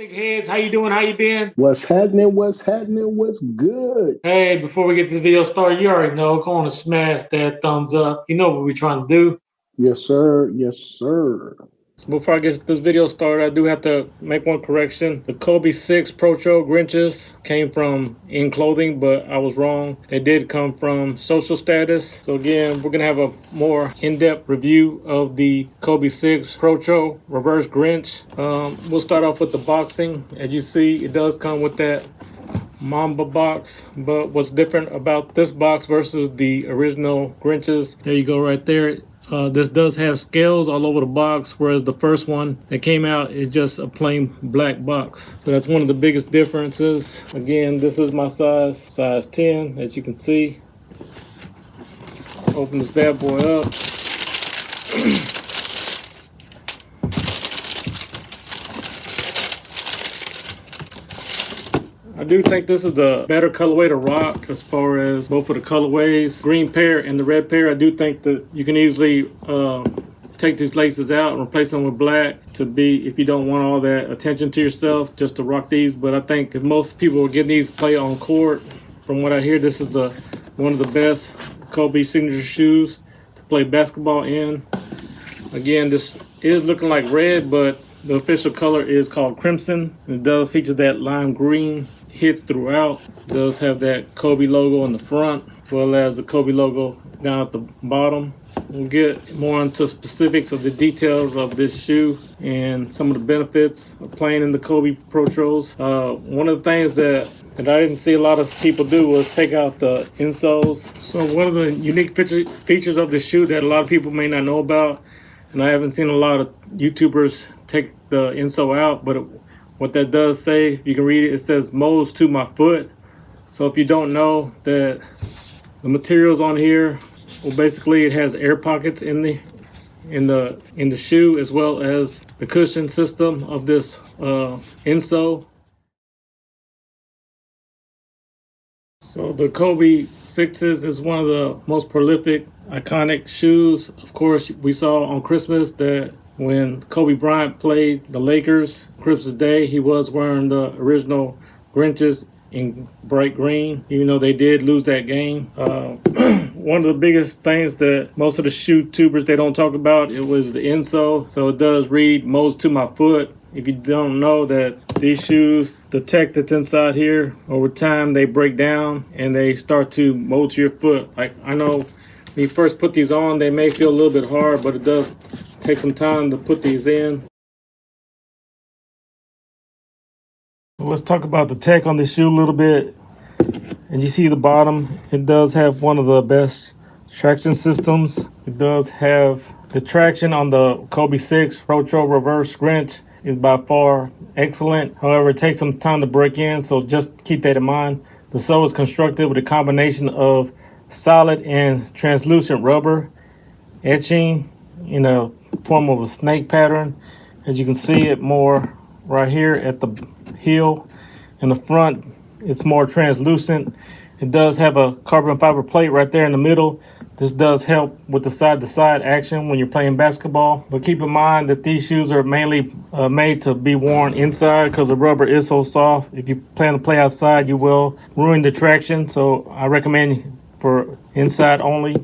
Big heads, how you doing? How you been? What's happening? What's happening? What's good? Hey, before we get this video started, you already know, go on and smash that thumbs up. You know what we're trying to do. Yes, sir. Yes, sir. So before I get this video started, I do have to make one correction. The Kobe 6 Protro Grinches came from In Clothing, but I was wrong. They did come from Social Status. So again, we're going to have a more in-depth review of the Kobe 6 Protro Reverse Grinch. We'll start off with the boxing. As you see, it does come with that Mamba box, but what's different about this box versus the original Grinches, there you go right there. This does have scales all over the box, whereas the first one that came out is just a plain black box. So that's one of the biggest differences. Again, this is my size 10, as you can see. Open this bad boy up. I do think this is a better colorway to rock as far as both of the colorways, green pair and the red pair. I do think that you can easily take these laces out and replace them with black to be, if you don't want all that attention to yourself, just to rock these. But I think if most people are getting these play on court, from what I hear, this is one of the best Kobe signature shoes to play basketball in. Again, this is looking like red, but the official color is called crimson. It does feature that lime green hits throughout. It does have that Kobe logo in the front, as well as the Kobe logo down at the bottom. We'll get more into specifics of the details of this shoe and some of the benefits of playing in the Kobe Protros. One of the things that I didn't see a lot of people do was take out the insoles. So one of the unique features of this shoe that a lot of people may not know about, and I haven't seen a lot of YouTubers take the insole out, but what that does say, if you can read it, it says "molds to my foot." So if you don't know that the materials on here, well, basically it has air pockets in the shoe, as well as the cushion system of this insole. So the Kobe 6s is one of the most prolific, iconic shoes. Of course, we saw on Christmas that when Kobe Bryant played the Lakers, Christmas Day, he was wearing the original Grinches in bright green, even though they did lose that game. One of the biggest things that most of the shoe tubers, they don't talk about, it was the insole. So it does read "molds to my foot." If you don't know that these shoes, the tech that's inside here, over time they break down and they start to mold to your foot. Like, I know when you first put these on, they may feel a little bit hard, but it does take some time to put these in. Let's talk about the tech on this shoe a little bit. And you see the bottom, it does have one of the best traction systems. It does have the traction on the Kobe 6 Protro Reverse Grinch is by far excellent. However, it takes some time to break in, so just keep that in mind. The sole is constructed with a combination of solid and translucent rubber etching in a form of a snake pattern. As you can see it more right here at the heel. In the front, it's more translucent. It does have a carbon fiber plate right there in the middle. This does help with the side-to-side action when you're playing basketball. But keep in mind that these shoes are mainly made to be worn inside because the rubber is so soft. If you plan to play outside, you will ruin the traction. So I recommend for inside only.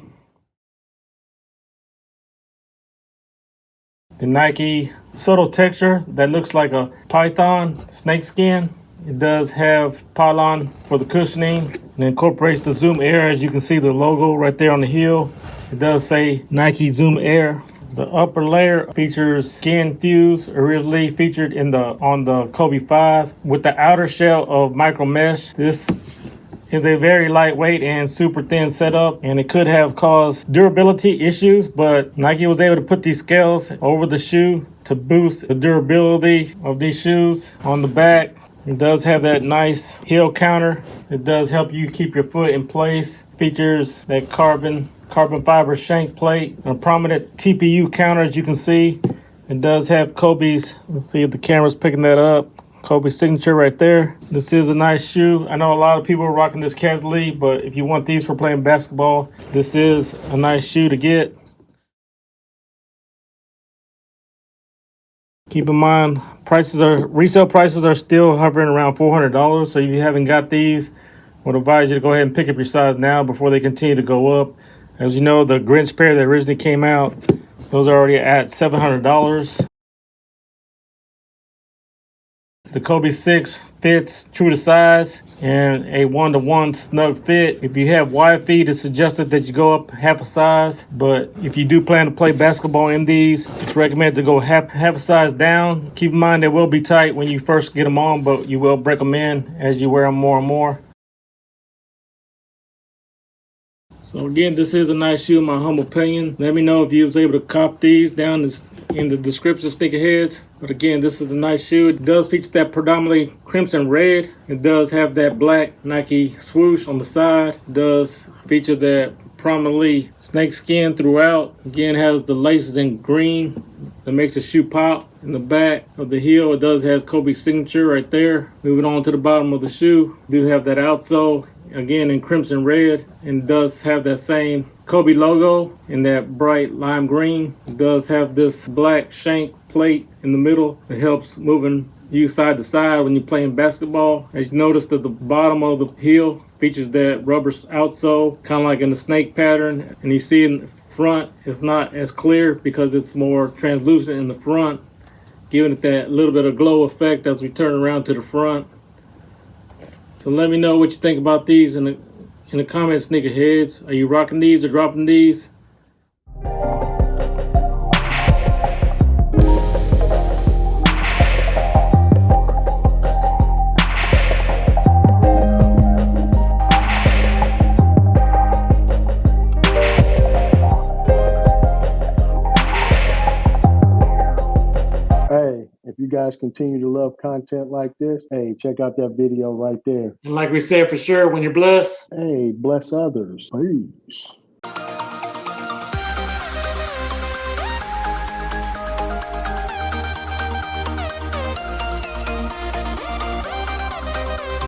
The Nike subtle texture that looks like a python snakeskin. It does have pylon for the cushioning and incorporates the Zoom Air. As you can see the logo right there on the heel. It does say Nike Zoom Air. The upper layer features skin fuse, originally featured on the Kobe 5 with the outer shell of micro mesh. This is a very lightweight and super thin setup, and it could have caused durability issues, but Nike was able to put these scales over the shoe to boost the durability of these shoes. On the back, it does have that nice heel counter. It does help you keep your foot in place. Features that carbon fiber shank plate, a prominent TPU counter, as you can see. It does have Kobe's, let's see if the camera's picking that up, Kobe signature right there. This is a nice shoe. I know a lot of people are rocking this casually, but if you want these for playing basketball, this is a nice shoe to get. Keep in mind, resale prices are still hovering around $400. So if you haven't got these, I would advise you to go ahead and pick up your size now before they continue to go up. As you know, the Grinch pair that originally came out, those are already at $700. The Kobe 6 fits true to size and a 1-to-1 snug fit. If you have wide feet, it's suggested that you go up half a size. But if you do plan to play basketball in these, it's recommended to go half a size down. Keep in mind they will be tight when you first get them on, but you will break them in as you wear them more and more. So again, this is a nice shoe in my humble opinion. Let me know if you was able to cop these down in the description, sneakerheads. But again, this is a nice shoe. It does feature that predominantly crimson red. It does have that black Nike swoosh on the side. It does feature that prominently snakeskin throughout. Again, has the laces in green that makes the shoe pop. In the back of the heel, it does have Kobe's signature right there. Moving on to the bottom of the shoe, do have that outsole, again in crimson red, and does have that same Kobe logo in that bright lime green. It does have this black shank plate in the middle that helps moving you side to side when you're playing basketball. As you notice that the bottom of the heel features that rubber outsole, kind of like in the snake pattern, and you see in the front it's not as clear because it's more translucent in the front, giving it that little bit of glow effect as we turn around to the front. So let me know what you think about these in the comments, sneakerheads. Are you rocking these or dropping these? Hey, if you guys continue to love content like this, hey, check out that video right there. And like we said, for sure, when you're blessed, Hey, bless others. Peace.